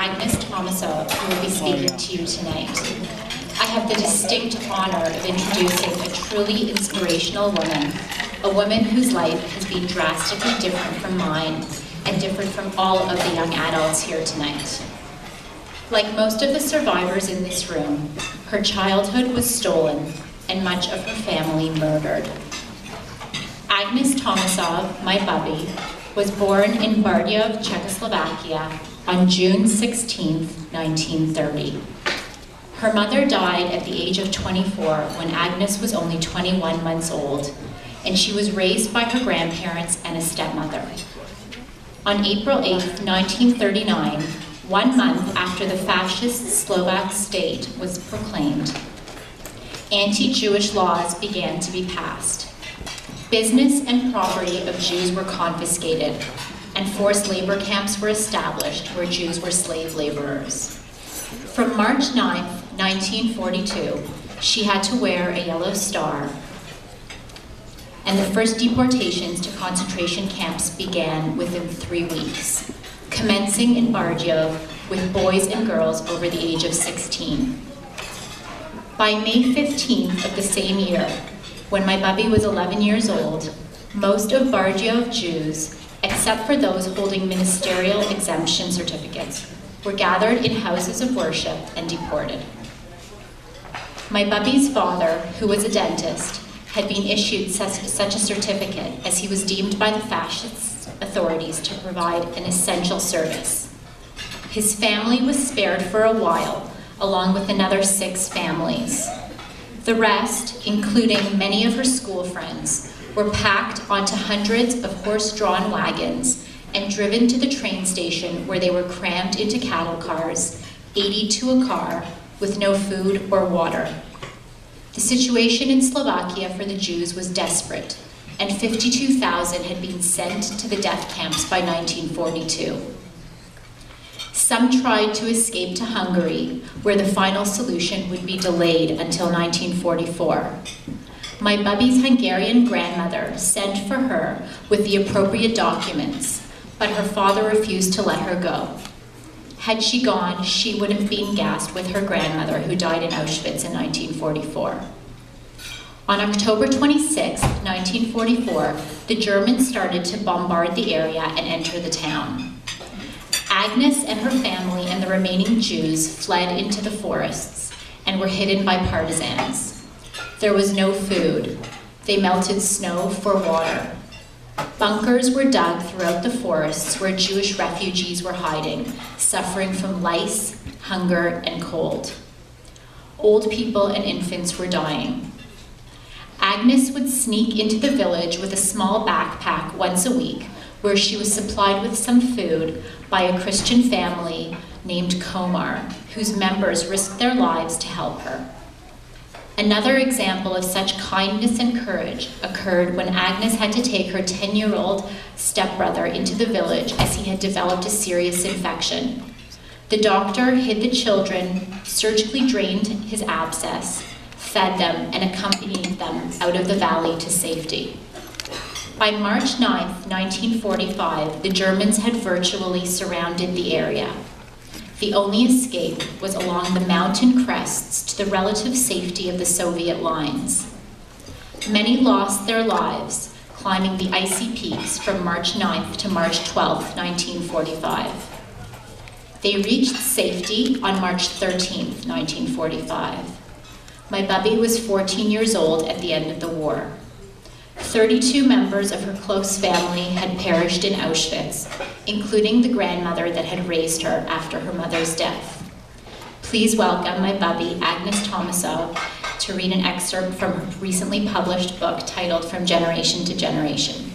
Agnes Tomasov, who will be speaking to you tonight. I have the distinct honor of introducing a truly inspirational woman, a woman whose life has been drastically different from mine and different from all of the young adults here tonight. Like most of the survivors in this room, her childhood was stolen and much of her family murdered. Agnes Tomasov, my bubby, was born in Bardejov, Czechoslovakia on June 16, 1930. Her mother died at the age of 24 when Agnes was only 21 months old, and she was raised by her grandparents and a stepmother. On April 8, 1939, 1 month after the fascist Slovak state was proclaimed, anti-Jewish laws began to be passed. Business and property of Jews were confiscated, and forced labor camps were established where Jews were slave laborers. From March 9, 1942, she had to wear a yellow star, and the first deportations to concentration camps began within 3 weeks, commencing in Bardejov with boys and girls over the age of 16. By May 15th of the same year, when my bubby was 11 years old, most of Bardejov Jews, except for those holding ministerial exemption certificates, were gathered in houses of worship and deported. My bubby's father, who was a dentist, had been issued such a certificate as he was deemed by the fascist authorities to provide an essential service. His family was spared for a while, along with another 6 families. The rest, including many of her school friends, were packed onto hundreds of horse-drawn wagons and driven to the train station where they were crammed into cattle cars, 80 to a car, with no food or water. The situation in Slovakia for the Jews was desperate, and 52,000 had been sent to the death camps by 1942. Some tried to escape to Hungary, where the final solution would be delayed until 1944. My bubby's Hungarian grandmother sent for her with the appropriate documents, but her father refused to let her go. Had she gone, she would have been gassed with her grandmother, who died in Auschwitz in 1944. On October 26, 1944, the Germans started to bombard the area and enter the town. Agnes and her family and the remaining Jews fled into the forests and were hidden by partisans. There was no food. They melted snow for water. Bunkers were dug throughout the forests where Jewish refugees were hiding, suffering from lice, hunger, and cold. Old people and infants were dying. Agnes would sneak into the village with a small backpack once a week, where she was supplied with some food by a Christian family named Komar, whose members risked their lives to help her. Another example of such kindness and courage occurred when Agnes had to take her 10-year-old stepbrother into the village as he had developed a serious infection. The doctor hid the children, surgically drained his abscess, fed them, and accompanied them out of the valley to safety. By March 9, 1945, the Germans had virtually surrounded the area. The only escape was along the mountain crests to the relative safety of the Soviet lines. Many lost their lives climbing the icy peaks from March 9th to March 12, 1945. They reached safety on March 13, 1945. My bubby was 14 years old at the end of the war. 32 members of her close family had perished in Auschwitz, including the grandmother that had raised her after her mother's death. Please welcome my bubby, Agnes Tomasov, to read an excerpt from her recently published book titled From Generation to Generation.